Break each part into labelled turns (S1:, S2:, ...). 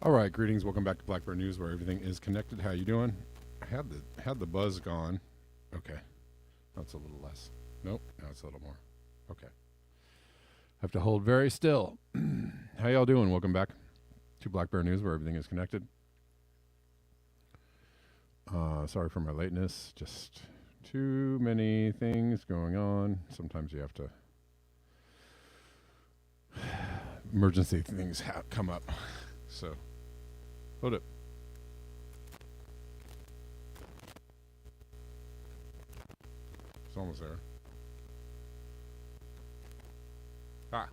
S1: All right, greetings. Welcome back to Blackbird News, where everything is connected. How you doing? I had the buzz gone. Okay, that's a little less. Nope, now it's a little more. Okay, have to hold very still. How y'all doing? Welcome back to Blackbird News, where everything is connected. Sorry for my lateness. Just too many things going on. Sometimes you have to. Emergency things come up. So, hold it. It's almost there. Ah.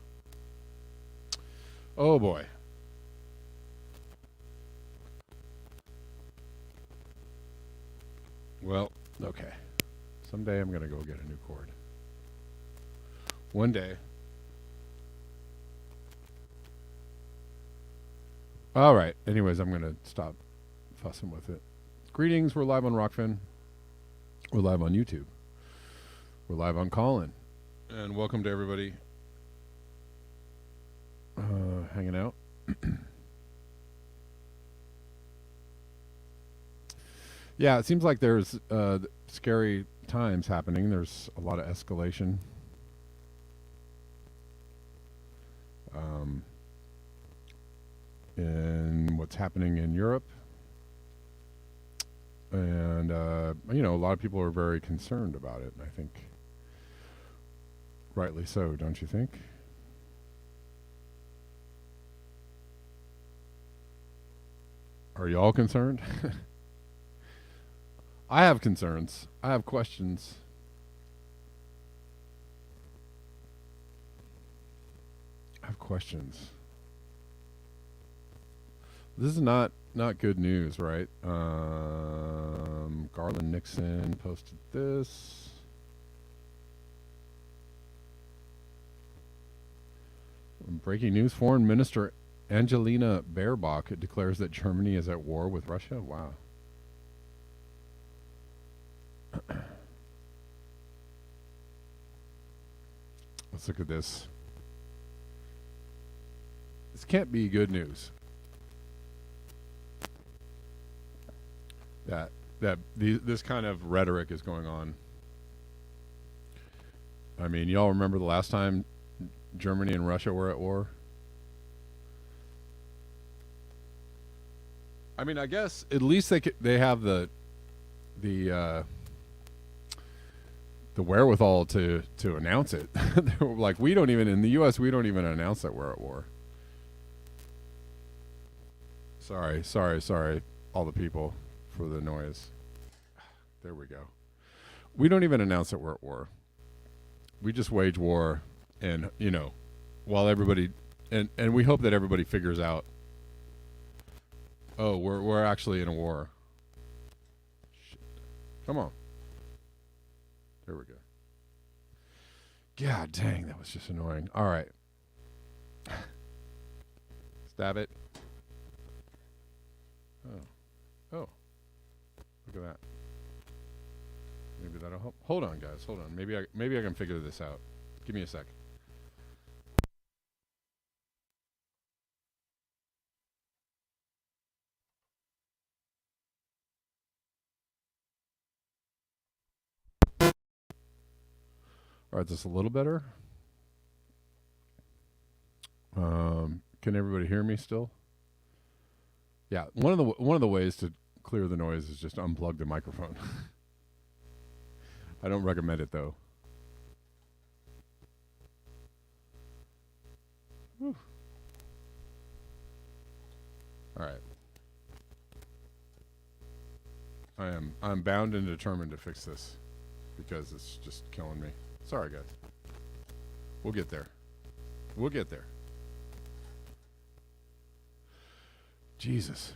S1: Oh boy. Well, okay. Someday I'm going to go get a new cord. One day. All right. Anyways, I'm going to stop fussing with it. Greetings. We're live on Rockfin. We're live on YouTube. We're live on Callin. And welcome to everybody hanging out. Yeah, it seems like there's scary times happening. There's a lot of escalation. In what's happening in Europe. And, you know, a lot of people are very concerned about it. And I think rightly so, don't you think? Are you all concerned? I have concerns. I have questions. This is not good news, right? Garland Nixon posted this. Breaking news, Foreign Minister Angelina Baerbock declares that Germany is at war with Russia. Wow. Let's look at this. This can't be good news. This kind of rhetoric is going on. I mean, y'all remember the last time Germany and Russia were at war? I mean, I guess at least they have the wherewithal to announce it. Like, we don't even, in the U.S., we don't even announce that we're at war. Sorry, all the people, for the noise. There we go. We don't even announce that we're at war. We just wage war, and, you know, while everybody, and we hope that everybody figures out, oh, we're actually in a war. Shit. Come on. There we go. God dang, that was just annoying. All right. Stab it. Oh. Look at that. Maybe that'll help. Hold on, guys. Hold on. Maybe I can figure this out. Give me a sec. All right, just a little better. Can everybody hear me still? Yeah, one of the ways to clear the noise is just unplug the microphone. I don't recommend it though. Whew. All right. I'm bound and determined to fix this because it's just killing me. Sorry, guys. We'll get there. Jesus.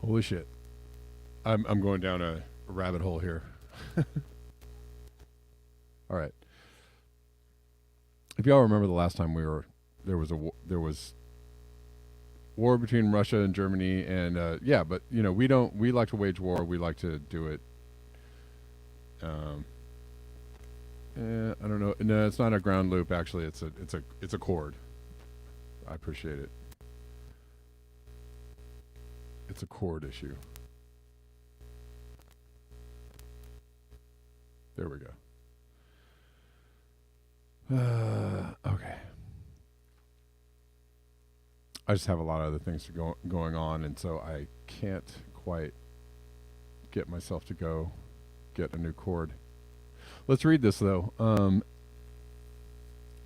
S1: Holy shit. I'm going down a rabbit hole here. All right. If y'all remember the last time there was war between Russia and Germany, and but we like to wage war. We like to do it. I don't know. No, it's not a ground loop. Actually, it's a chord. I appreciate it. It's a chord issue. There we go. Okay. I just have a lot of other things going on, and so I can't quite get myself to go get a new chord. Let's read this, though.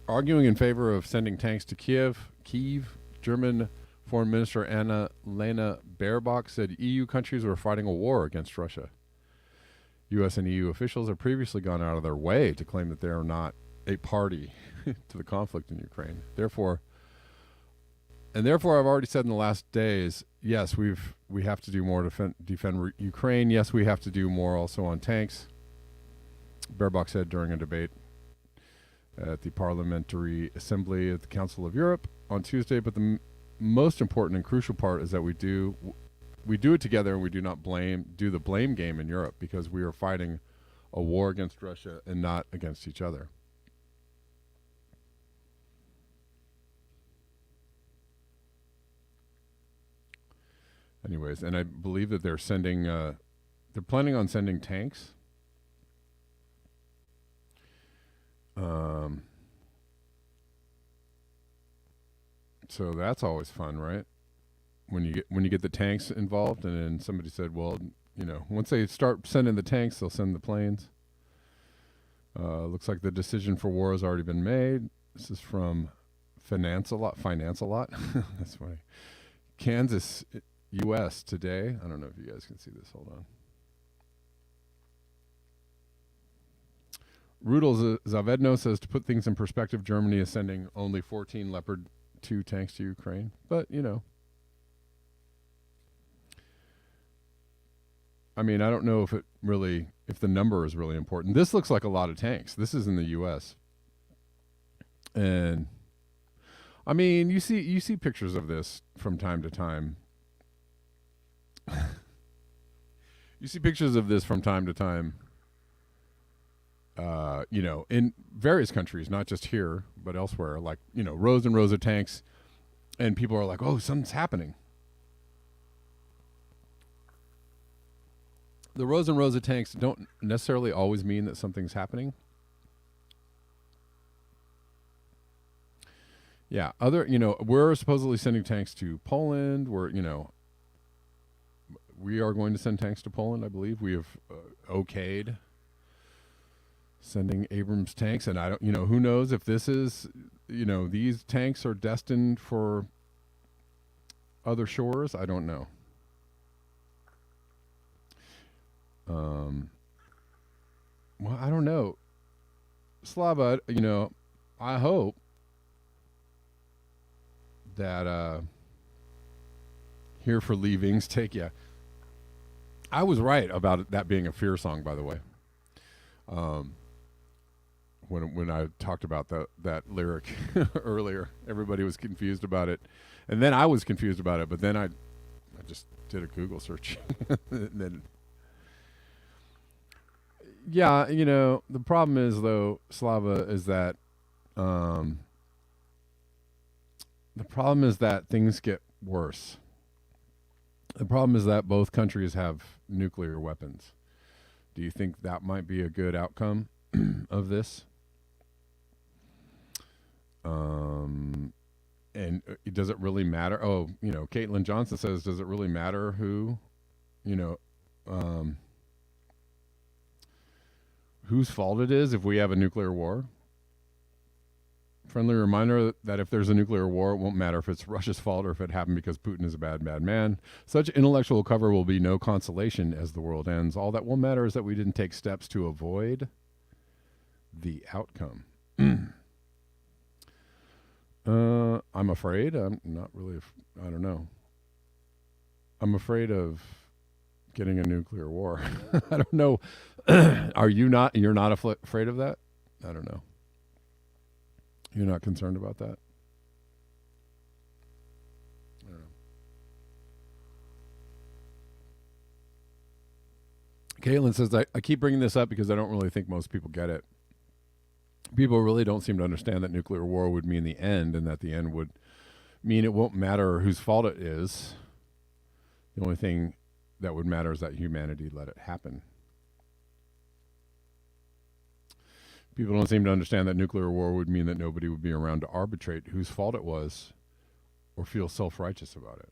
S1: Arguing in favor of sending tanks to Kiev, German Foreign Minister Anna-Lena Baerbock said EU countries were fighting a war against Russia. U.S. and EU officials have previously gone out of their way to claim that they are not a party to the conflict in Ukraine. Therefore, I've already said in the last days, yes, we have to do more to defend Ukraine. Yes, we have to do more also on tanks. Baerbock said during a debate at the Parliamentary Assembly of the Council of Europe on Tuesday. But the most important and crucial part is that we do it together, and we do not do the blame game in Europe, because we are fighting a war against Russia and not against each other. Anyways, and I believe that they're planning on sending tanks. So that's always fun, right? When you get the tanks involved, and then somebody said, well, once they start sending the tanks, they'll send the planes. Looks like the decision for war has already been made. This is from Finance a Lot. That's funny. Kansas, U.S. today. I don't know if you guys can see this. Hold on. Rudolf Zavedno says, to put things in perspective, Germany is sending only 14 Leopard 2 tanks to Ukraine. But, I mean, I don't know if the number is really important. This looks like a lot of tanks. This is in the U.S. And, I mean, you see pictures of this from time to time. You see pictures of this from time to time. In various countries, not just here, but elsewhere, like, rows and rows of tanks, and people are like, oh, something's happening. The rows and rows of tanks don't necessarily always mean that something's happening. Yeah, we're supposedly sending tanks to Poland. We are going to send tanks to Poland, I believe. We have okayed sending Abrams tanks, and I don't, who knows if this is, these tanks are destined for other shores. I don't know. Well, I don't know. Slava, I hope that Here for Leavings take ya. I was right about that being a Fear song, by the way. When I talked about that lyric earlier, everybody was confused about it, and then I was confused about it. But then I just did a Google search, and then the problem is, though, Slava, is that the problem is that things get worse. The problem is that both countries have nuclear weapons. Do you think that might be a good outcome of this? And does it really matter? Oh, Caitlin Johnson says, does it really matter who, whose fault it is if we have a nuclear war? Friendly reminder that if there's a nuclear war, it won't matter if it's Russia's fault or if it happened because Putin is a bad, bad man. Such intellectual cover will be no consolation as the world ends. All that will matter is that we didn't take steps to avoid the outcome. I'm afraid. I'm not really. I don't know. I'm afraid of getting a nuclear war. I don't know. Are you not? You're not afraid of that? I don't know. You're not concerned about that? I don't know. Caitlin says, I keep bringing this up because I don't really think most people get it. People really don't seem to understand that nuclear war would mean the end, and that the end would mean it won't matter whose fault it is. The only thing that would matter is that humanity let it happen. People don't seem to understand that nuclear war would mean that nobody would be around to arbitrate whose fault it was or feel self-righteous about it.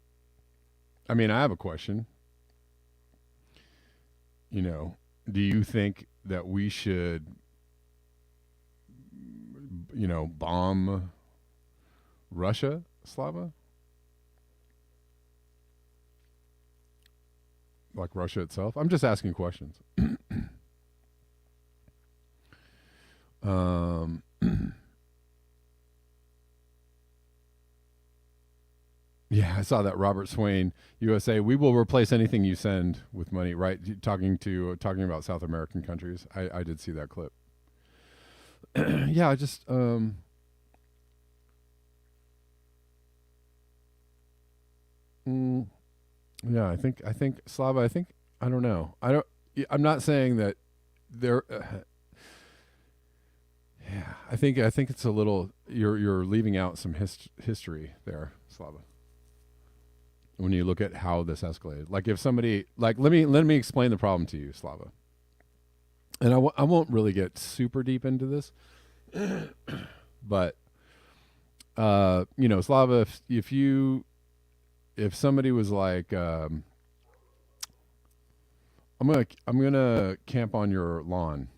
S1: I mean, I have a question. You know, do you think that we should, you know, bomb Russia, Slava? Like Russia itself? I'm just asking questions. Yeah, I saw that. Robert Swain, USA. We will replace anything you send with money. Right? Talking about South American countries. I did see that clip. Yeah, I just yeah, I think Slava. I don't know. I'm not saying that there. Yeah, I think it's a little. You're leaving out some history there, Slava. When you look at how this escalated, like if somebody, like let me explain the problem to you, Slava. And I won't really get super deep into this, but you know, Slava, if somebody was like, I'm gonna camp on your lawn.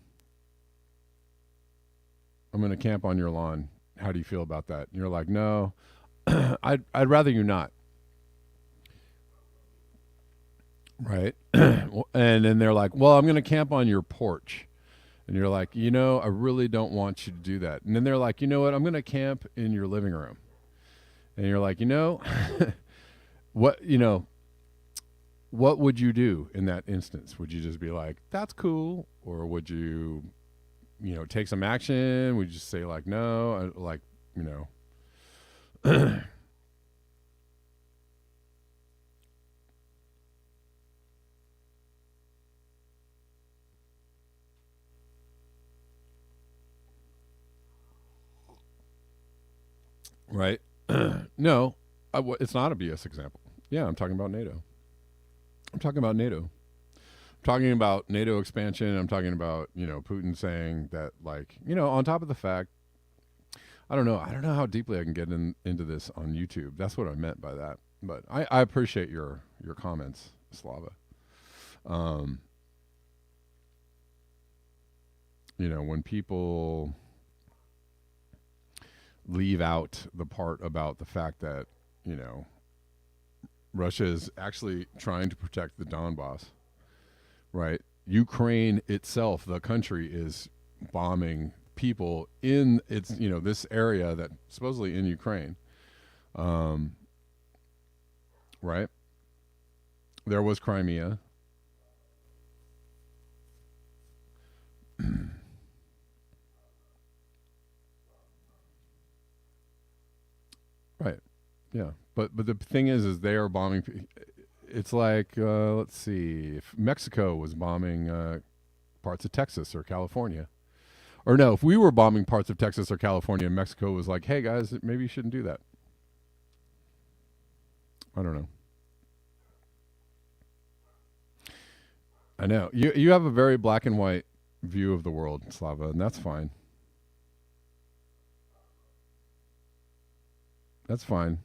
S1: I'm gonna camp on your lawn. How do you feel about that? And you're like, no, I'd rather you not. Right. And then they're like, well, I'm going to camp on your porch. And you're like, you know, I really don't want you to do that. And then they're like, you know what? I'm going to camp in your living room. And you're like, you know, what would you do in that instance? Would you just be like, that's cool? Or would you, take some action? Would you just say like, no, right? No, it's not a BS example. Yeah, I'm talking about NATO. I'm talking about NATO. I'm talking about NATO expansion. I'm talking about, Putin saying that, like, on top of the fact, I don't know how deeply I can get into this on YouTube. That's what I meant by that. But I appreciate your comments, Slava. When people leave out the part about the fact that, Russia is actually trying to protect the Donbass, right? Ukraine itself, the country, is bombing people in its, this area that supposedly in Ukraine. Right? There was Crimea. Right. Yeah. But the thing is they are bombing. It's like, let's see, if Mexico was bombing parts of Texas or California. Or no, if we were bombing parts of Texas or California and Mexico was like, hey guys, maybe you shouldn't do that. I don't know. I know. You have a very black and white view of the world, Slava, and that's fine. That's fine,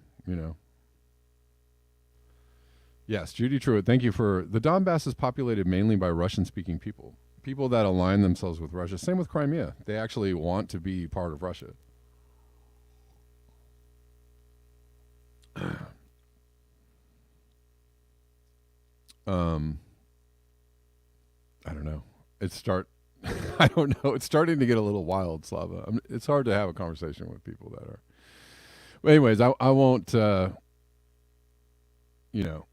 S1: Yes, Judy Truitt, thank you for... The Donbass is populated mainly by Russian-speaking people. People that align themselves with Russia. Same with Crimea. They actually want to be part of Russia. Um, I don't know. I don't know. It's starting to get a little wild, Slava. It's hard to have a conversation with people that are. But anyways, I won't. You know.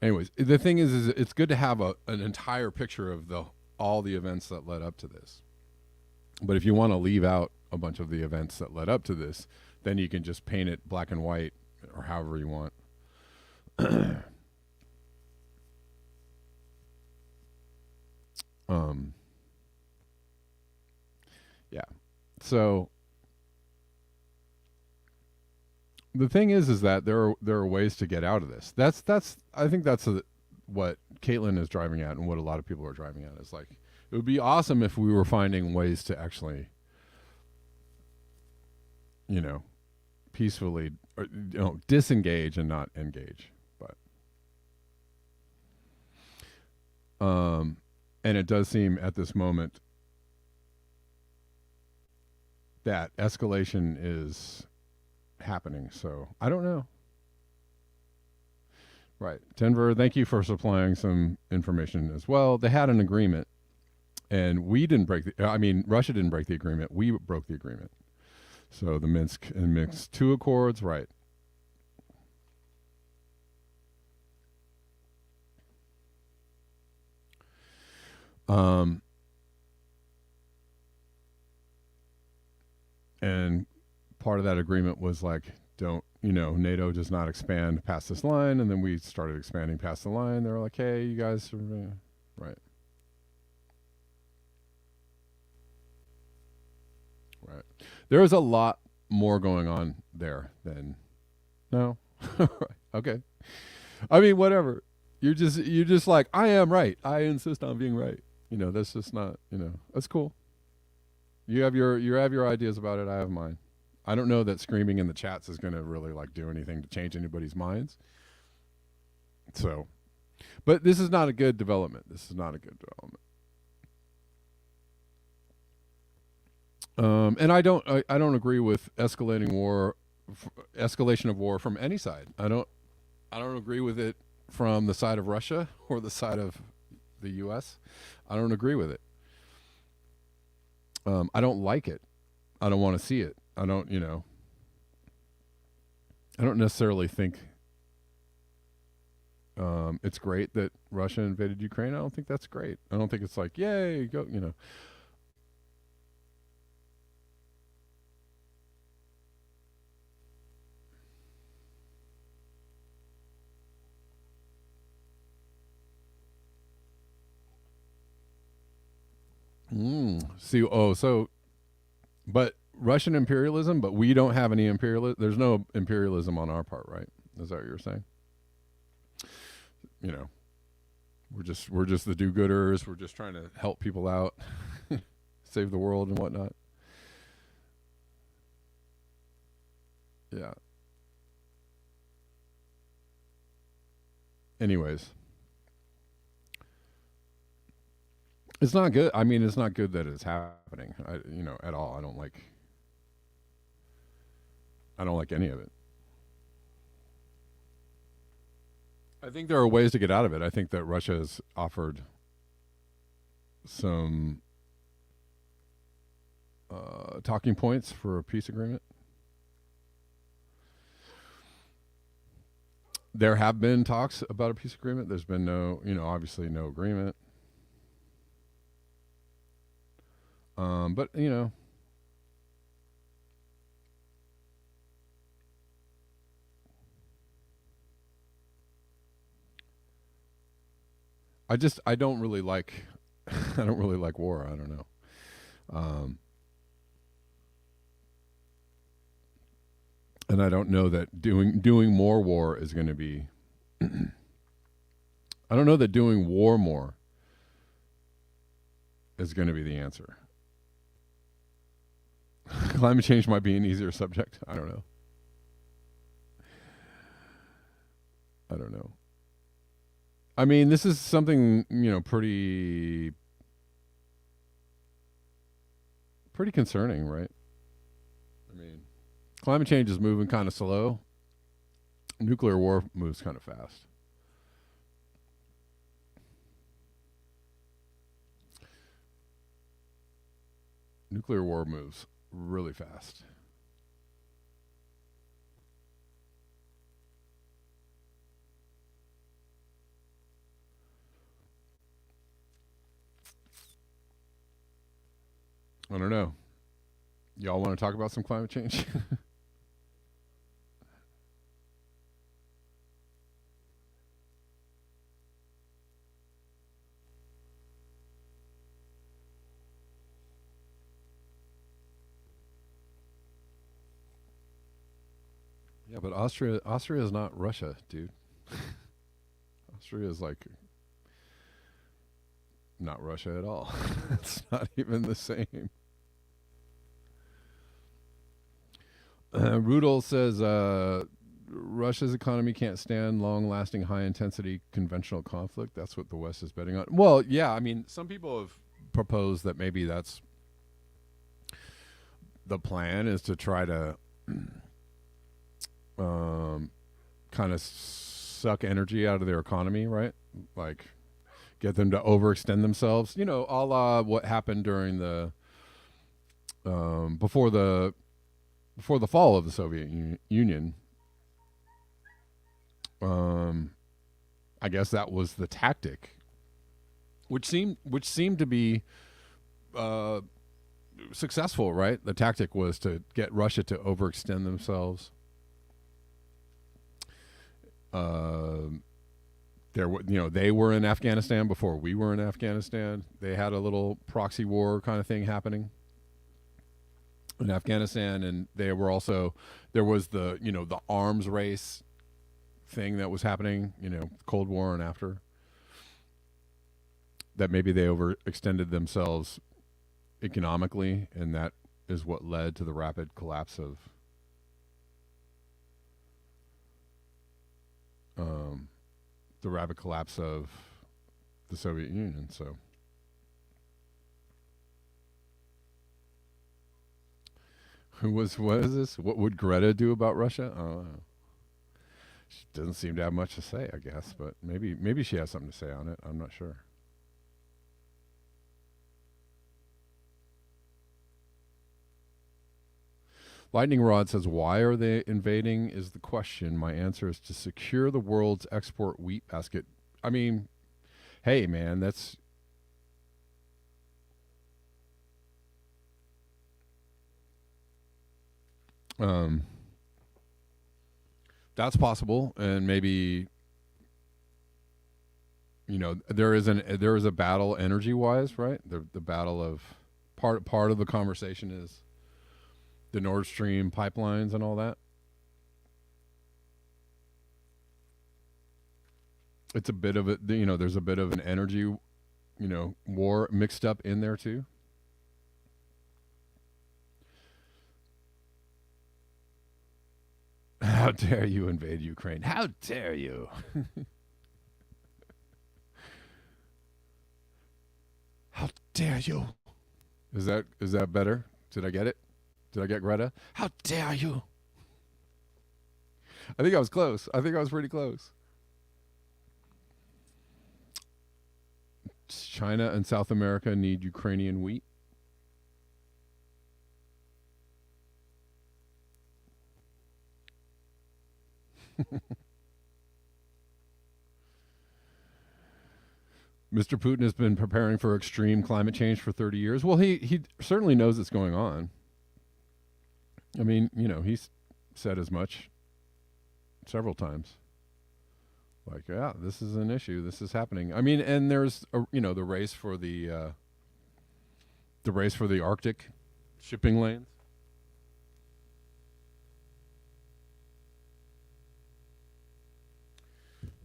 S1: Anyways, the thing is it's good to have an entire picture of all the events that led up to this. But if you want to leave out a bunch of the events that led up to this, then you can just paint it black and white or however you want. um, yeah. So the thing is that there are ways to get out of this. That's I think that's what Caitlin is driving at, and what a lot of people are driving at is like it would be awesome if we were finding ways to actually, peacefully, or, disengage and not engage. But and it does seem at this moment that escalation is happening. So I don't know. Right. Denver, thank you for supplying some information as well. They had an agreement, and we didn't Russia didn't break the agreement. We broke the agreement. So the Minsk and Minsk II Accords, right. And part of that agreement was like, NATO does not expand past this line. And then we started expanding past the line. They were like, hey, you guys are, right. Right. There is a lot more going on there than, no. Okay. I mean, whatever. You're just like, I am right. I insist on being right. That's just not, that's cool. You have your ideas about it. I have mine. I don't know that screaming in the chats is going to really like do anything to change anybody's minds. So, but this is not a good development. This is not a good development. And I don't agree with escalation of war from any side. I don't agree with it from the side of Russia or the side of the U.S. I don't agree with it. I don't like it. I don't want to see it. I don't necessarily think it's great that Russia invaded Ukraine. I don't think that's great. I don't think it's like, yay, go, but Russian imperialism, but we don't have any imperialism. There's no imperialism on our part, right? Is that what you're saying? We're just the do-gooders. We're just trying to help people out, save the world and whatnot. Yeah. Anyways, it's not good. I mean, it's not good that it's happening. At all. I don't like any of it. I think there are ways to get out of it. I think that Russia has offered some talking points for a peace agreement. There have been talks about a peace agreement. There's been obviously no agreement. But I don't really like I don't really like war. I don't know. And I don't know that doing more war is going to be I don't know that doing war more is going to be the answer. Climate change might be an easier subject. I don't know. I mean, this is something, pretty concerning, right? I mean, climate change is moving kind of slow. Nuclear war moves kind of fast. Nuclear war moves really fast. I don't know. Y'all want to talk about some climate change? Yeah, but Austria is not Russia, dude. Austria is like not Russia at all. It's not even the same. Rudol says Russia's economy can't stand long-lasting, high-intensity conventional conflict. That's what the West is betting on. Well, yeah, I mean, some people have proposed that maybe that's the plan, is to try to kind of suck energy out of their economy, right? Like get them to overextend themselves. You know, a la what happened during the before the fall of the Soviet Union. I guess that was the tactic, which seemed to be successful, right? The tactic was to get Russia to overextend themselves. They were in Afghanistan before we were in Afghanistan. They had a little proxy war kind of thing happening in Afghanistan, and there was the arms race thing that was happening, Cold War and after. That maybe they overextended themselves economically, and that is what led to the rapid collapse of the Soviet Union. So what is this? What would Greta do about Russia? I don't know. She doesn't seem to have much to say, I guess, but maybe she has something to say on it. I'm not sure. Lightning Rod says, why are they invading is the question. My answer is to secure the world's export wheat basket. I mean, hey, man, that's... that's possible, and maybe there is a battle energy wise, right? The battle of part of the conversation is the Nord Stream pipelines and all that. It's a bit of a there's a bit of an energy war mixed up in there too. How dare you invade Ukraine? How dare you? How dare you? Is that better? Did I get it? Did I get Greta? How dare you? I think I was close. I think I was pretty close. China and South America need Ukrainian wheat. Mr. Putin has been preparing for extreme climate change for 30 years. Well, he certainly knows it's going on. I mean, he's said as much several times. Like, yeah, this is an issue. This is happening. I mean, and there's the race for the Arctic shipping lanes.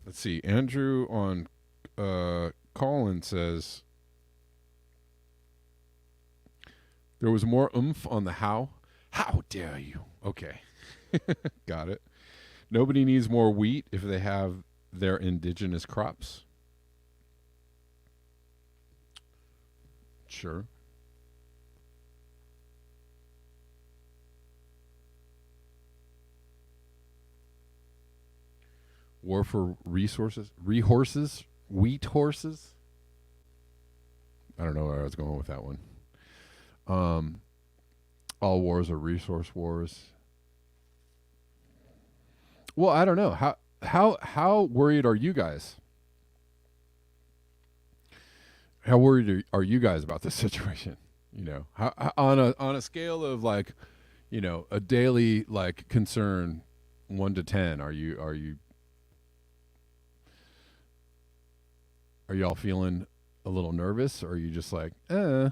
S1: Let's see. Andrew on Colin says there was more oomph on the how. How dare you? Okay. Got it. Nobody needs more wheat if they have their indigenous crops. Sure. War for resources? Rehorses? Wheat horses? I don't know where I was going with that one. Um, all wars are resource wars. Well, I don't know. How worried are you guys? How worried are you guys about this situation? You know, on a scale of like, you know, a daily like concern, 1 to 10, are y'all feeling a little nervous, or are you just like, it's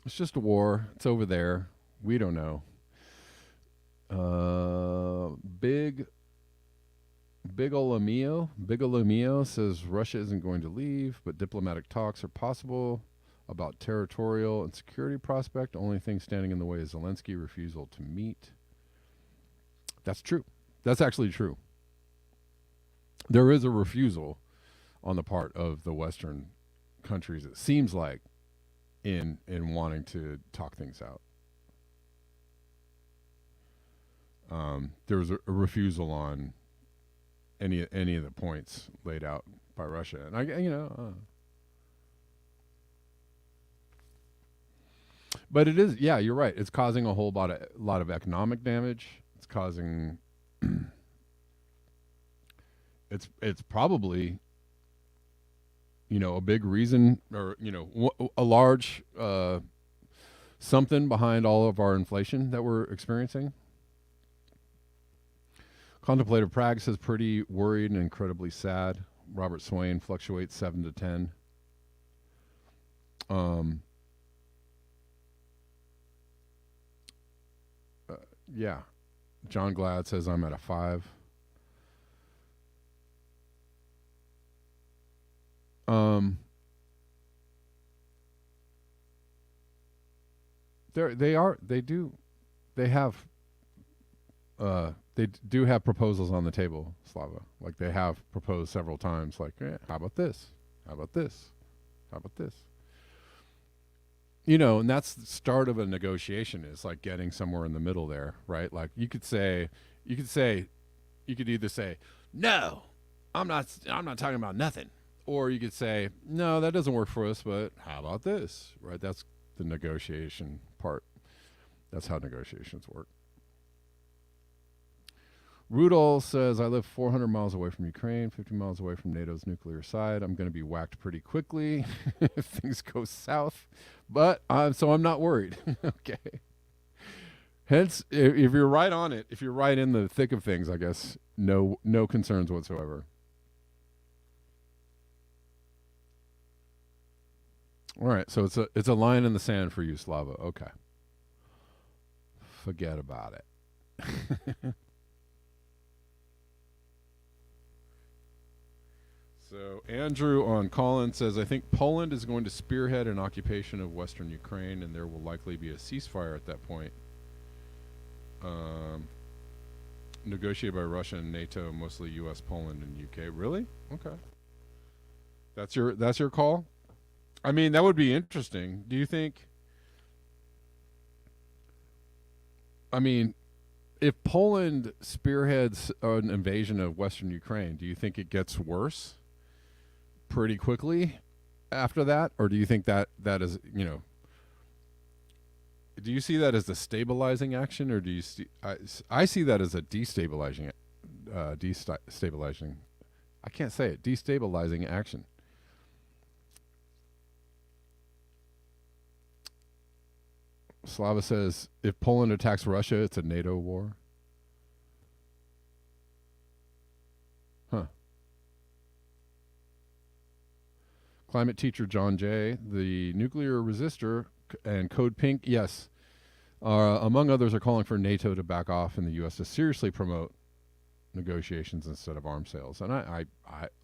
S1: just a war. It's over there. We don't know. Big Bigolomio says Russia isn't going to leave, but diplomatic talks are possible about territorial and security prospect. Only thing standing in the way is Zelensky refusal to meet. That's true. That's actually true. There is a refusal on the part of the Western countries, it seems like, in wanting to talk things out. There was a refusal on any of the points laid out by Russia, and but it is, yeah, you're right. It's causing a whole lot of economic damage. It's causing it's probably, you know, a big reason, or you know, a large something behind all of our inflation that we're experiencing. Contemplative Prague says pretty worried and incredibly sad. Robert Swain fluctuates 7 to 10. Yeah. John Glad says I'm at a 5. They do have proposals on the table, Slava. Like they have proposed several times, like, how about this? How about this? How about this? You know, and that's the start of a negotiation, is like getting somewhere in the middle there, right? Like you could either say, no, I'm not talking about nothing. Or you could say, no, that doesn't work for us, but how about this? Right? That's the negotiation part. That's how negotiations work. Rudolph says, I live 400 miles away from Ukraine, 50 miles away from NATO's nuclear side. I'm going to be whacked pretty quickly if things go south. But so I'm not worried. Okay. Hence, if you're right on it, if you're right in the thick of things, I guess no concerns whatsoever. All right, so it's a line in the sand for you, Slava. Okay. Forget about it. So Andrew on Colin says, I think Poland is going to spearhead an occupation of Western Ukraine, and there will likely be a ceasefire at that point. Negotiated by Russia and NATO, mostly U.S., Poland, and UK. Really? Okay. That's your call? I mean, that would be interesting. Do you think? I mean, if Poland spearheads an invasion of Western Ukraine, do you think it gets worse pretty quickly after that, or do you think that is, you know, do you see that as a stabilizing action, or do you see? I see that as a destabilizing I can't say it. Destabilizing action. Slava says, if Poland attacks Russia, it's a NATO war. Huh. Climate teacher John Jay, the nuclear resistor and Code Pink, yes, among others, are calling for NATO to back off and the U.S. to seriously promote negotiations instead of arms sales. And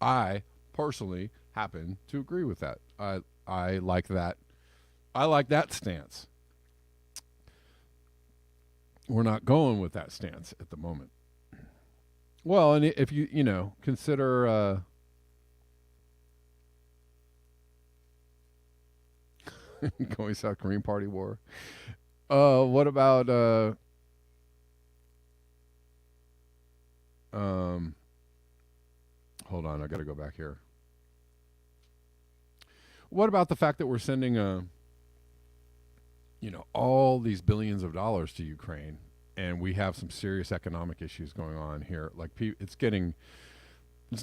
S1: I personally happen to agree with that. I like that. I like that stance. We're not going with that stance at the moment. Well, and if you consider going South Korean party war. What about hold on, I got to go back here. What about the fact that we're sending all these billions of dollars to Ukraine, and we have some serious economic issues going on here? Like, it's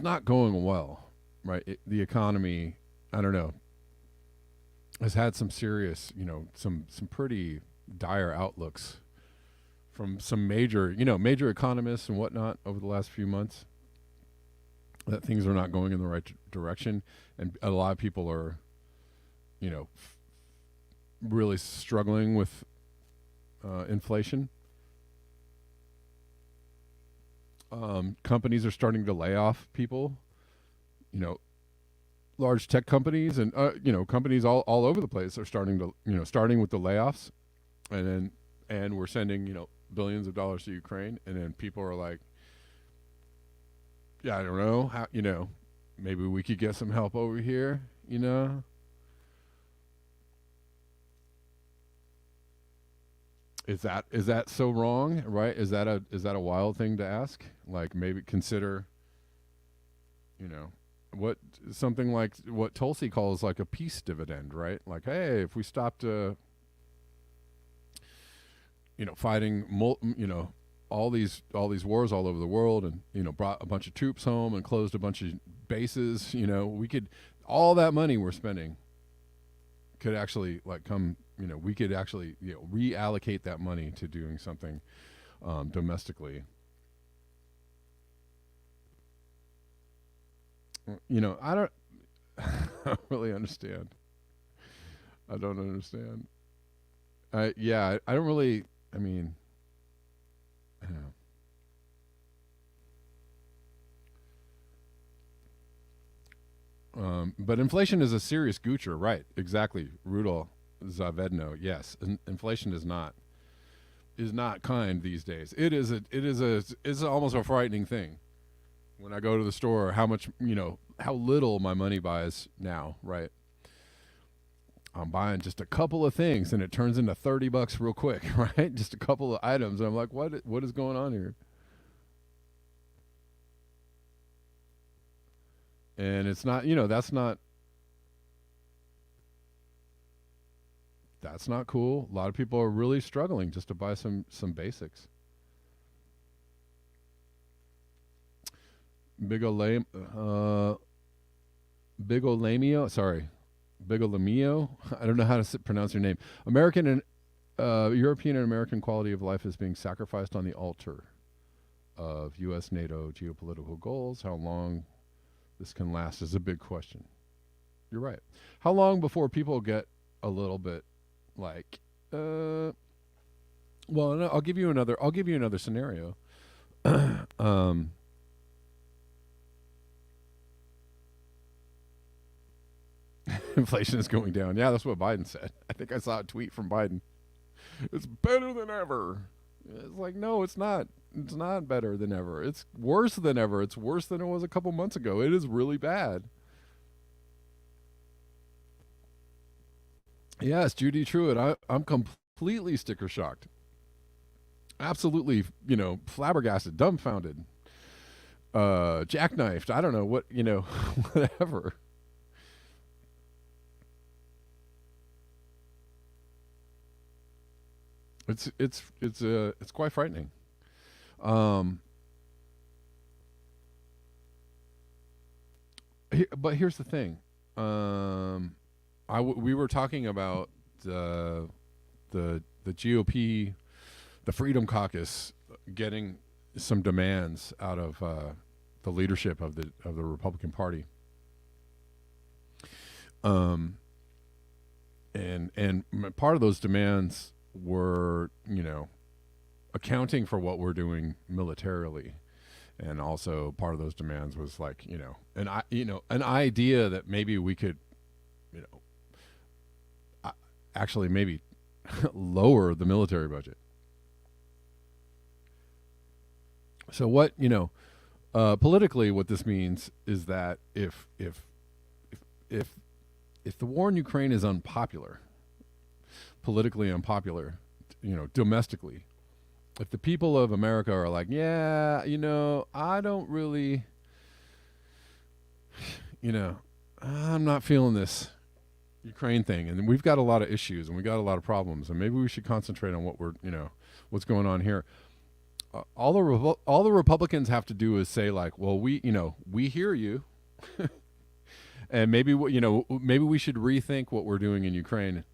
S1: not going well, right? The economy, I don't know, has had some serious, some pretty dire outlooks from some major economists and whatnot over the last few months, that things are not going in the right direction, and a lot of people are, really struggling with inflation. Companies are starting to lay off people, large tech companies and companies all over the place are starting with the layoffs, and we're sending billions of dollars to Ukraine, and then people are like, yeah, I don't know how, maybe we could get some help over here, Is that so wrong, right? Is that a wild thing to ask? Like, maybe consider, what something like what Tulsi calls like a peace dividend, right? Like, hey, if we stopped, fighting, all these wars all over the world, and brought a bunch of troops home and closed a bunch of bases, we could, all that money we're spending could actually we could actually reallocate that money to doing something domestically. I don't I don't really understand. I don't understand. I don't really. I mean, I don't know. But inflation is a serious goocher, right? Exactly, Rudolph Zavedno. Yes, inflation is not kind these days. It's almost a frightening thing when I go to the store. How little my money buys now, right? I'm buying just a couple of things and it turns into $30 real quick, right? Just a couple of items. And I'm like, what is going on here? And it's not, that's not cool. A lot of people are really struggling just to buy some basics. Bigolamio, sorry. Bigolamio. I don't know how to pronounce your name. American and European and American quality of life is being sacrificed on the altar of U.S. NATO geopolitical goals. How long this can last is a big question. You're right. How long before people get a little bit like, well, no, I'll give you another scenario. Inflation is going down. Yeah, that's what Biden said. I think I saw a tweet from Biden. It's better than ever. It's like, no, it's not. It's not better than ever. It's worse than ever. It's worse than it was a couple months ago. It is really bad. Yes, Judy Truitt. I'm completely sticker shocked. Absolutely, flabbergasted, dumbfounded, jackknifed. I don't know what, whatever. It's quite frightening. But here's the thing. We were talking about the GOP, the Freedom Caucus, getting some demands out of the leadership of the Republican Party. And part of those demands were, accounting for what we're doing militarily. And also part of those demands was like, an idea that maybe we could, actually maybe lower the military budget. So what, politically what this means is that if the war in Ukraine is unpopular, politically unpopular, domestically, if the people of America are like, yeah, I don't really, I'm not feeling this, Ukraine thing, and we've got a lot of issues and we got a lot of problems, and maybe we should concentrate on what we're, what's going on here. All the Republicans have to do is say like, well, we hear you, and maybe maybe we should rethink what we're doing in Ukraine,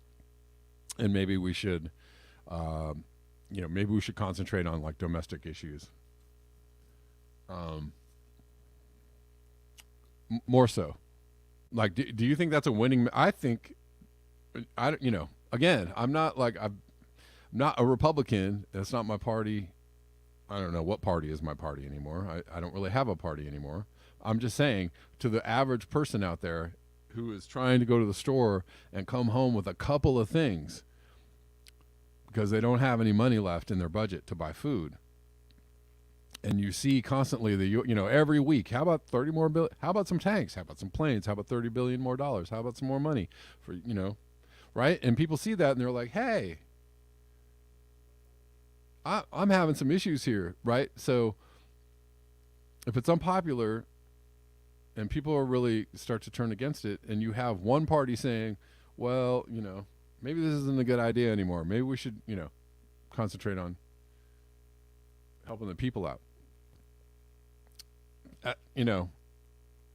S1: and maybe we should, maybe we should concentrate on like domestic issues, more so. Like, do you think that's a winning? I think, again, I'm not a Republican. That's not my party. I don't know what party is my party anymore. I don't really have a party anymore. I'm just saying to the average person out there who is trying to go to the store and come home with a couple of things because they don't have any money left in their budget to buy food. And you see constantly every week, how about 30 more billion? How about some tanks? How about some planes? How about 30 billion more dollars? How about some more money for, right? And people see that and they're like, hey, I'm having some issues here, right? So if it's unpopular and people are really start to turn against it, and you have one party saying, well, maybe this isn't a good idea anymore. Maybe we should, concentrate on helping the people out.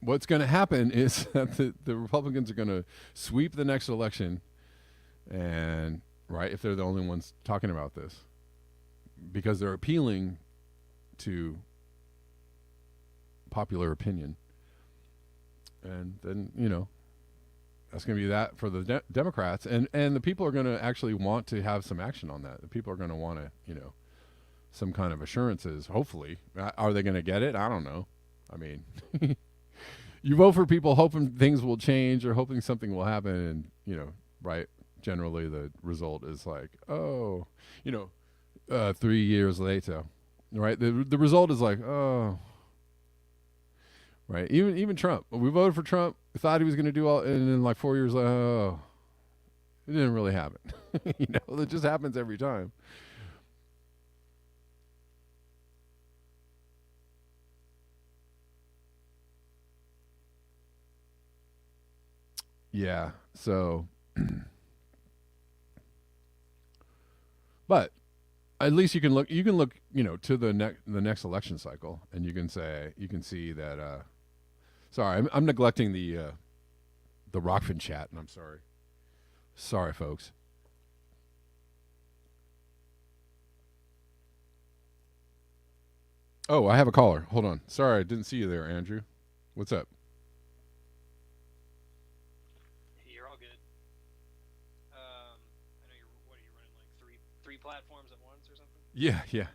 S1: What's going to happen is that the Republicans are going to sweep the next election, and right, if they're the only ones talking about this, because they're appealing to popular opinion. And then, that's going to be that for the Democrats. And the people are going to actually want to have some action on that. The people are going to want to, some kind of assurances, hopefully. Are they going to get it? I don't know. I mean, you vote for people hoping things will change or hoping something will happen. And, right, generally the result is like, 3 years later, right? The result is like, oh, right. Even Trump, we voted for Trump, we thought he was going to do all, and then like 4 years later, oh, it didn't really happen. It just happens every time. Yeah. So, but at least you can look, to the next election cycle, and you can see that, sorry, I'm neglecting the Rockfin chat, and I'm sorry folks. Oh, I have a caller. Hold on. Sorry, I didn't see you there, Andrew. What's up?
S2: You're all good. I know what are you running, like three platforms at once or something?
S1: Yeah.
S2: Yeah,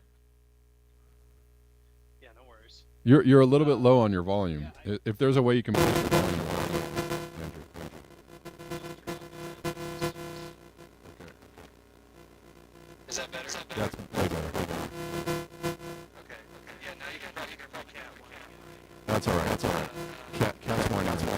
S2: no worries.
S1: You're a little bit low on your volume. Yeah, if there's a way you can push the volume up, Andrew. Okay.
S2: Is that better?
S1: That's way better.
S2: Okay. Yeah, now you can probably Cat.
S1: That's all right. Cat's more natural.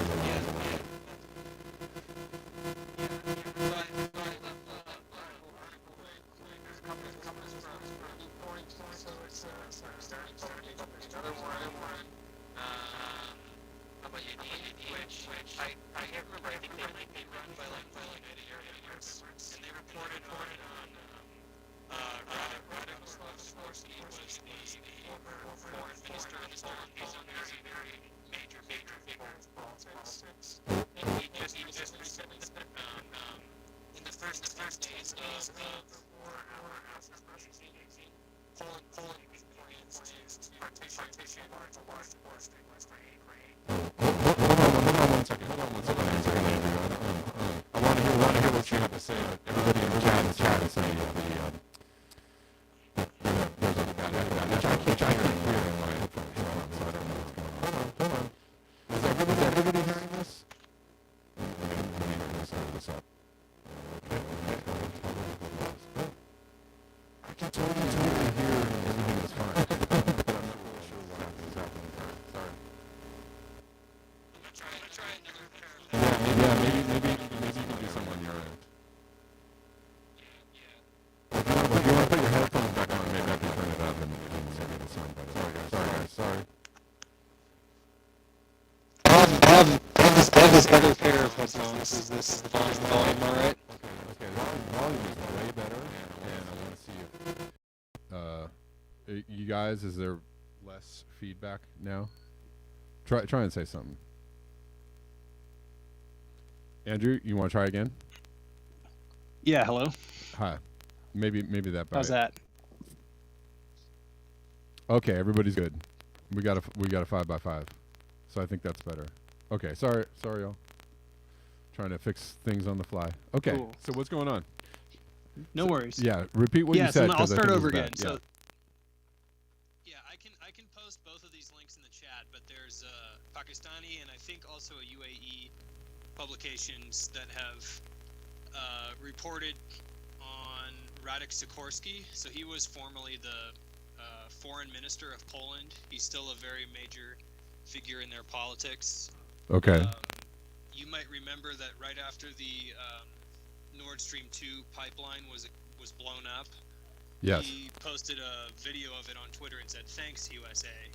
S2: I have this other pair of headphones This is the volume, all right?
S1: Okay, the volume is way better, and I want to see if you guys, is there less feedback now? Try and say something. Andrew, you want to try again?
S3: Yeah, hello.
S1: Hi. Maybe that better.
S3: How's that?
S1: Okay, everybody's good. We got a 5x5, so I think that's better. Okay, sorry y'all. Trying to fix things on the fly. Okay,
S3: Cool.
S1: so what's going on?
S3: No worries.
S1: Yeah, repeat what you
S3: Yeah,
S1: said.
S3: so I'll
S1: 'cause I
S3: start
S1: think it
S3: over
S1: was bad.
S3: again. So
S4: Yeah, I can post both of these links in the chat, but there's Pakistani and I think also a UAE publications that have reported on Radek Sikorski. So he was formerly the foreign minister of Poland. He's still a very major figure in their politics.
S1: Okay.
S4: You might remember that right after the Nord Stream 2 pipeline was blown up,
S1: Yes.
S4: he posted a video of it on Twitter and said, "Thanks, USA."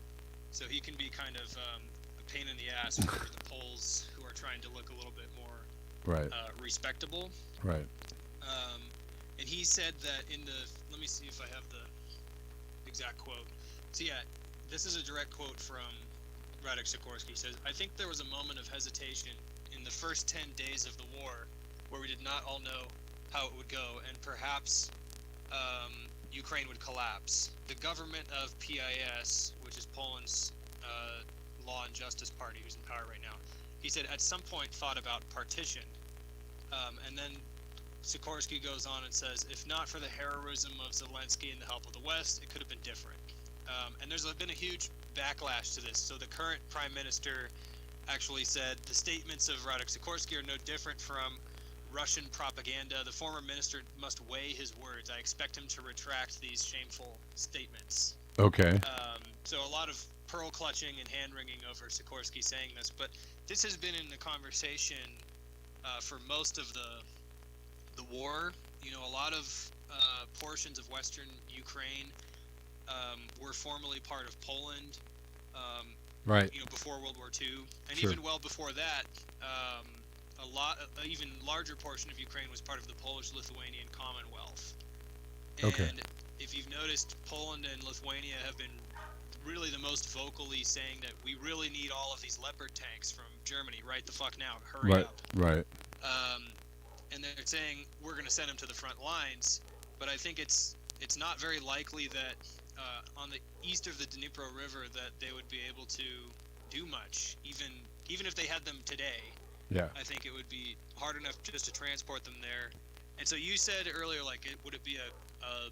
S4: So he can be kind of a pain in the ass for the Poles who are trying to look a little bit more
S1: Right.
S4: respectable.
S1: Right.
S4: And he said that let me see if I have the exact quote. So yeah, this is a direct quote from Radek Sikorski. He says, "I think there was a moment of hesitation in the first 10 days of the war where we did not all know how it would go, and perhaps Ukraine would collapse. The government of PIS, which is Poland's Law and Justice Party, who's in power right now," he said, "at some point thought about partition." And then Sikorski goes on and says, "If not for the heroism of Zelensky and the help of the West, it could have been different." And there's been a huge backlash to this. So the current prime minister actually said the statements of Radek Sikorski are no different from Russian propaganda. The former minister must weigh his words. I expect him to retract these shameful statements.
S1: Okay.
S4: So a lot of pearl clutching and hand wringing over Sikorski saying this, but this has been in the conversation for most of the war. You know, a lot of portions of Western Ukraine were formerly part of Poland.
S1: Right.
S4: You know, before World War II, and
S1: Sure.
S4: even well before that, even larger portion of Ukraine was part of the Polish-Lithuanian Commonwealth.
S1: Okay.
S4: And if you've noticed, Poland and Lithuania have been really the most vocally saying that we really need all of these Leopard tanks from Germany right the fuck now, hurry
S1: Right.
S4: up.
S1: Right.
S4: And they're saying we're going to send them to the front lines, but I think it's not very likely that on the east of the Dnipro River that they would be able to do much, even if they had them today.
S1: Yeah.
S4: I think it would be hard enough just to transport them there. And so you said earlier, like, would it be a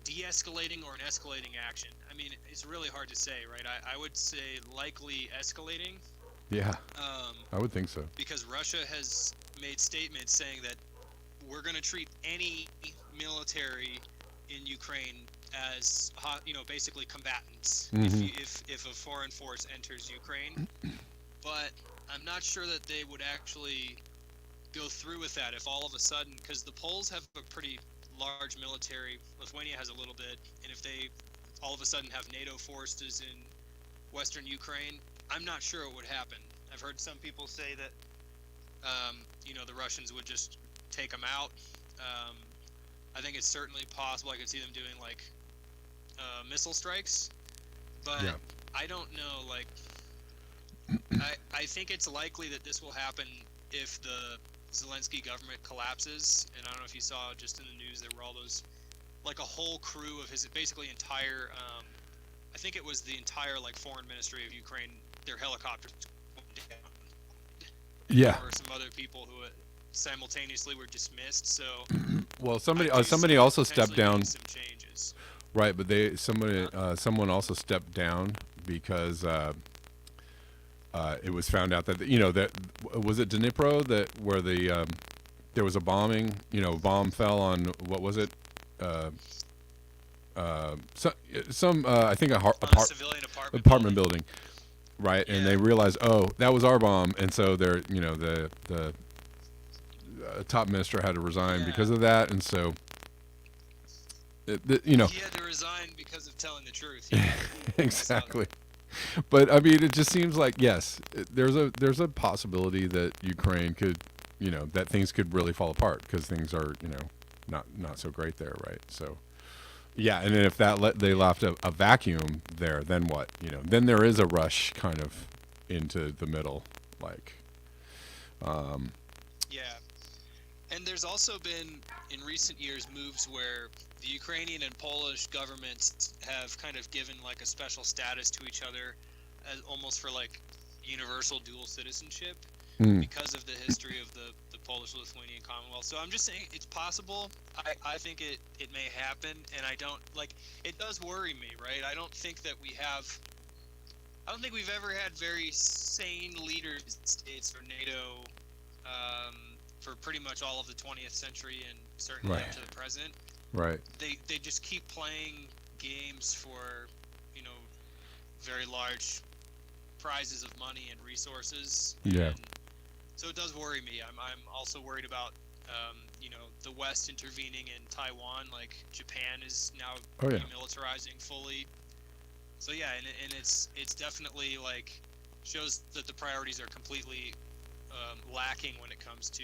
S4: de-escalating or an escalating action? I mean, it's really hard to say, right? I would say likely escalating.
S1: Yeah. I would think so.
S4: Because Russia has made statements saying that we're going to treat any military in Ukraine as, basically combatants if a foreign force enters Ukraine. But I'm not sure that they would actually go through with that if all of a sudden, because the Poles have a pretty large military, Lithuania has a little bit, and if they all of a sudden have NATO forces in Western Ukraine, I'm not sure it would happen. I've heard some people say that, the Russians would just take them out. I think it's certainly possible. I could see them doing like missile strikes, but
S1: Yeah.
S4: I don't know. Like, I think it's likely that this will happen if the Zelensky government collapses. And I don't know if you saw just in the news, there were all those, like a whole crew of his basically entire, I think it was the entire like foreign ministry of Ukraine, their helicopters went down.
S1: Yeah.
S4: There were some other people who simultaneously were dismissed. So
S1: Well,
S4: I
S1: somebody
S4: do
S1: somebody
S4: see
S1: also
S4: potentially
S1: stepped down.
S4: being some changes.
S1: Right, but someone also stepped down because it was found out that that was it Dnipro where there was a bombing. Bomb fell on what was it? Some I think
S4: On a civilian
S1: apartment building, right? And
S4: Yeah.
S1: they realized, oh, that was our bomb, and so they're the top minister had to resign
S4: Yeah.
S1: because of that, and so
S4: He had to resign because of telling the truth. Yeah.
S1: exactly. But I mean, it just seems like yes, there's a possibility that Ukraine could you know, that things could really fall apart because things are, you know, not so great there, right? So, yeah, and then if they left a vacuum there, then what? You know, then there is a rush kind of into the middle, like,
S4: Yeah. And there's also been, in recent years, moves where the Ukrainian and Polish governments have kind of given like a special status to each other, as almost for like universal dual citizenship, because of the history of the Polish-Lithuanian Commonwealth. So I'm just saying it's possible. I think it may happen, and I don't like. It does worry me, right? I don't think we've ever had very sane leaders in the States or NATO for pretty much all of the 20th century and certainly up to the present.
S1: right.
S4: They just keep playing games for, you know, very large prizes of money and resources.
S1: Yeah.
S4: And so it does worry me. I'm also worried about you know, the West intervening in Taiwan. Like Japan is now
S1: Oh, yeah.
S4: demilitarizing fully. So yeah, and it's definitely like shows that the priorities are completely lacking when it comes to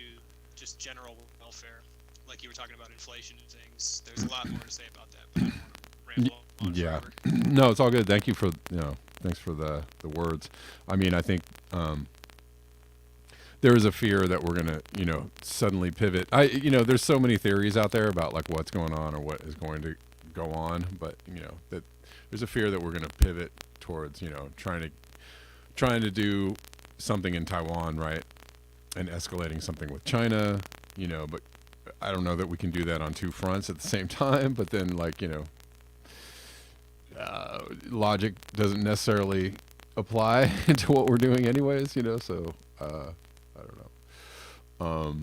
S4: just general welfare. Like you were talking about inflation and things. There's a lot more to say about that, but I don't want to ramble on
S1: Yeah.
S4: forever.
S1: No, it's all good. Thank you for, you know, thanks for the words. I mean, I think there is a fear that we're gonna, you know, suddenly pivot. You know, there's so many theories out there about like what's going on or what is going to go on, but you know that there's a fear that we're gonna pivot towards, you know, trying to do something in Taiwan, right, and escalating something with China, you know, but I don't know that we can do that on two fronts at the same time. But then, like, you know, logic doesn't necessarily apply to what we're doing anyways, you know, so I don't know.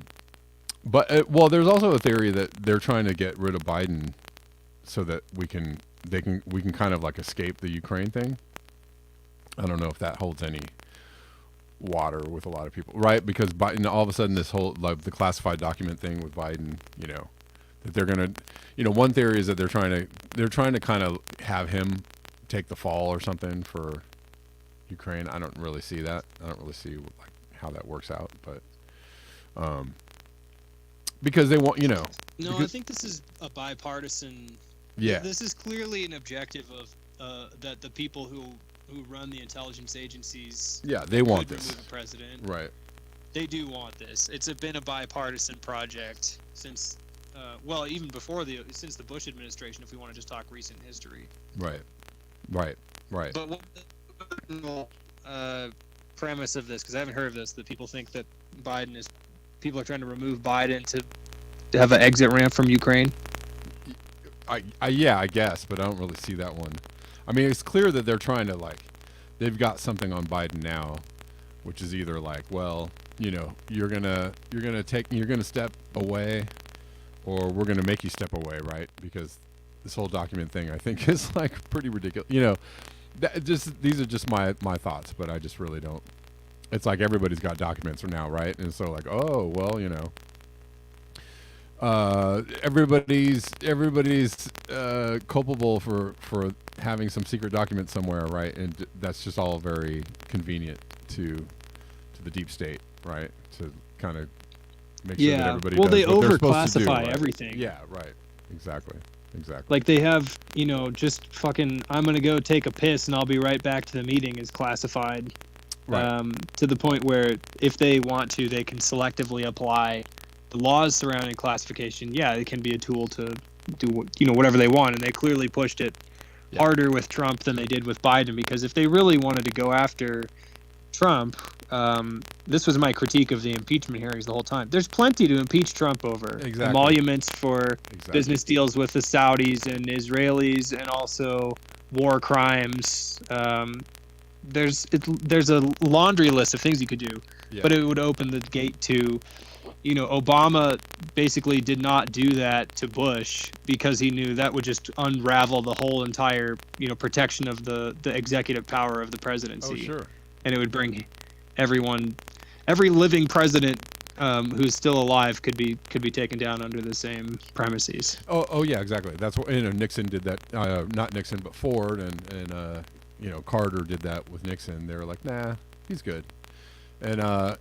S1: But well, there's also a theory that they're trying to get rid of Biden so that we can kind of like escape the Ukraine thing. I don't know if that holds any water with a lot of people, right? Because Biden, all of a sudden, this whole like the classified document thing with Biden, you know, that they're gonna, you know, one theory is that they're trying to kind of have him take the fall or something for Ukraine. I don't really see that. I don't really see like how that works out, but because they want, you know,
S4: No, I
S1: because-
S4: think this is a bipartisan.
S1: yeah,
S4: This is clearly an objective of that the people who run the intelligence agencies
S1: yeah, they want
S4: could
S1: this,
S4: remove the president.
S1: right?
S4: They do want this. It's been a bipartisan project since, well, even before since the Bush administration. If we want to just talk recent history.
S1: Right.
S4: But what the premise of this, because I haven't heard of this, that people think that people are trying to remove Biden to have an exit ramp from Ukraine.
S1: Yeah, I guess, but I don't really see that one. I mean, it's clear that they're trying to like, they've got something on Biden now, which is either like, well, you know, you're gonna step away, or we're gonna make you step away, right? Because this whole document thing, I think, is like pretty ridiculous. You know, these are just my thoughts, but I just really don't. It's like everybody's got documents now, right? And so like, oh well, you know. Everybody's culpable for having some secret document somewhere, right? And that's just all very convenient to the deep state, right? To kind of make sure that everybody
S3: well,
S1: does
S3: they
S1: what they're supposed to do,
S3: overclassify
S1: right?
S3: everything.
S1: Yeah, right. Exactly.
S3: Like they have, you know, just fucking, I'm gonna go take a piss and I'll be right back to the meeting is classified.
S1: Right.
S3: To the point where if they want to, they can selectively apply the laws surrounding classification. Yeah, it can be a tool to do, you know, whatever they want, and they clearly pushed it harder with Trump than they did with Biden, because if they really wanted to go after Trump, this was my critique of the impeachment hearings the whole time. There's plenty to impeach Trump over.
S1: Exactly.
S3: Emoluments for business deals with the Saudis and Israelis, and also war crimes. There's a laundry list of things you could do, but it would open the gate to, you know, Obama basically did not do that to Bush because he knew that would just unravel the whole entire, you know, protection of the executive power of the presidency.
S1: Oh, sure.
S3: And it would bring every living president who's still alive could be taken down under the same premises.
S1: Oh yeah, exactly. That's what, you know, Nixon did that. Not Nixon, but Ford and you know, Carter did that with Nixon. They were like, nah, he's good. And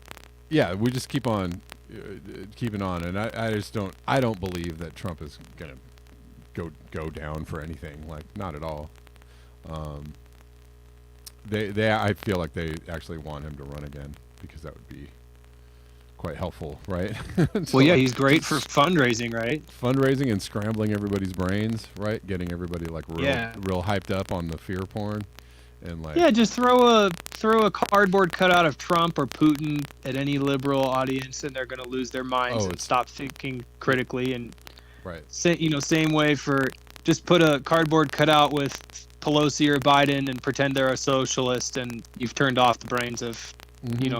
S1: yeah, we just keep on keeping on, and I just don't believe that Trump is gonna go down for anything. Like, not at all. I feel like they actually want him to run again because that would be quite helpful, right?
S3: Well, yeah, he's great for fundraising, right?
S1: Fundraising and scrambling everybody's brains, right? Getting everybody like real hyped up on the fear porn, and like
S3: Yeah, just throw a cardboard cutout of Trump or Putin at any liberal audience, and they're gonna lose their minds and stop thinking critically. And
S1: right,
S3: same way for just put a cardboard cutout with Pelosi or Biden and pretend they're a socialist, and you've turned off the brains of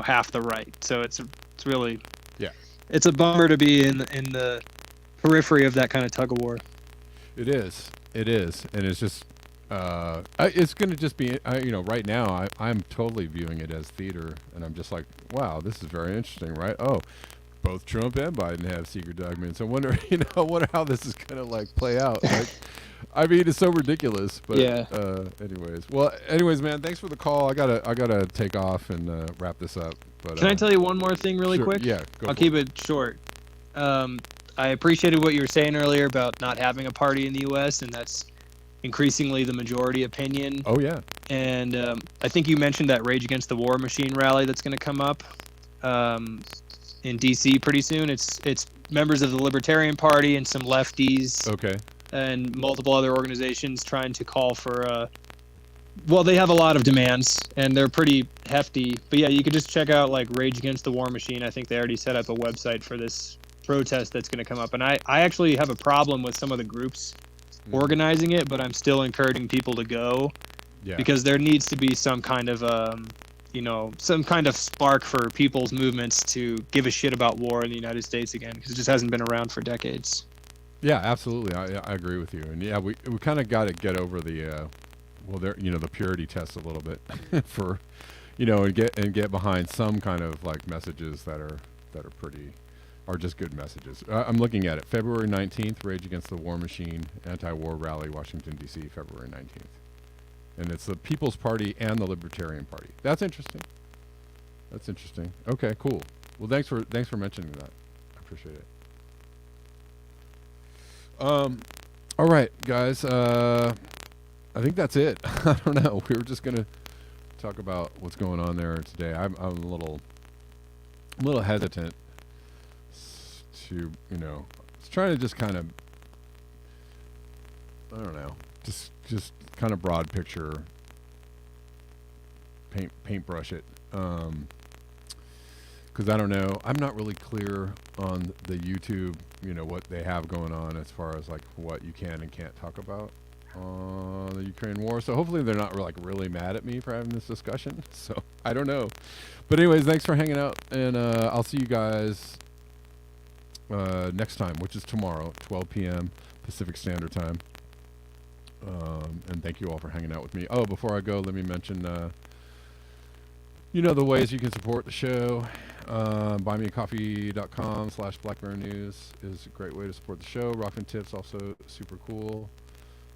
S3: half the right. So it's really it's a bummer to be in the periphery of that kind of tug of war.
S1: It is, and it's just it's going to just be right now I'm totally viewing it as theater, and I'm just like, wow, this is very interesting, right? Oh, both Trump and Biden have secret documents. I wonder how this is going to like play out. Like, I mean, it's so ridiculous, but anyways, man, thanks for the call. I gotta take off and wrap this up. But
S3: can I tell you one more thing really quick?
S1: Yeah,
S3: I'll keep it short. I appreciated what you were saying earlier about not having a party in the U.S., and that's increasingly the majority opinion.
S1: Oh yeah.
S3: And I think you mentioned that Rage Against the War Machine rally that's going to come up in D.C. pretty soon. It's members of the Libertarian Party and some lefties.
S1: Okay.
S3: And multiple other organizations trying to call for well, they have a lot of demands and they're pretty hefty. But yeah, you could just check out like Rage Against the War Machine. I think they already set up a website for this protest that's going to come up. And I actually have a problem with some of the groups organizing it, but I'm still encouraging people to go because there needs to be some kind of some kind of spark for people's movements to give a shit about war in the United States again, because it just hasn't been around for decades.
S1: Yeah, absolutely. I agree with you. And yeah, we kind of got to get over the the purity test a little bit for and get behind some kind of like messages that are just good messages. I'm looking at it. February 19th, Rage Against the War Machine anti-war rally, Washington D.C., February 19th. And it's the People's Party and the Libertarian Party. That's interesting. Okay, cool. Well, thanks for mentioning that. I appreciate it. All right, guys. I think that's it. I don't know. We were just gonna talk about what's going on there today. I'm a little hesitant to trying to just kind of I don't know, just kind of broad picture, paintbrush it. Because I don't know, I'm not really clear on the YouTube, what they have going on as far as like what you can and can't talk about on the Ukraine war. So hopefully they're not like really mad at me for having this discussion. So I don't know. But anyways, thanks for hanging out, and I'll see you guys next time, which is tomorrow, 12 p.m. Pacific Standard Time. And thank you all for hanging out with me. Oh, before I go, let me mention the ways you can support the show. Buymeacoffee.com/BlackBearNews is a great way to support the show. Rockfin Tips, also super cool.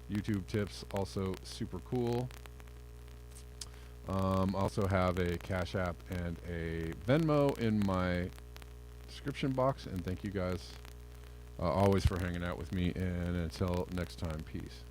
S1: YouTube Tips, also super cool. Also have a Cash App and a Venmo in my description box. And thank you guys always for hanging out with me. And until next time, peace.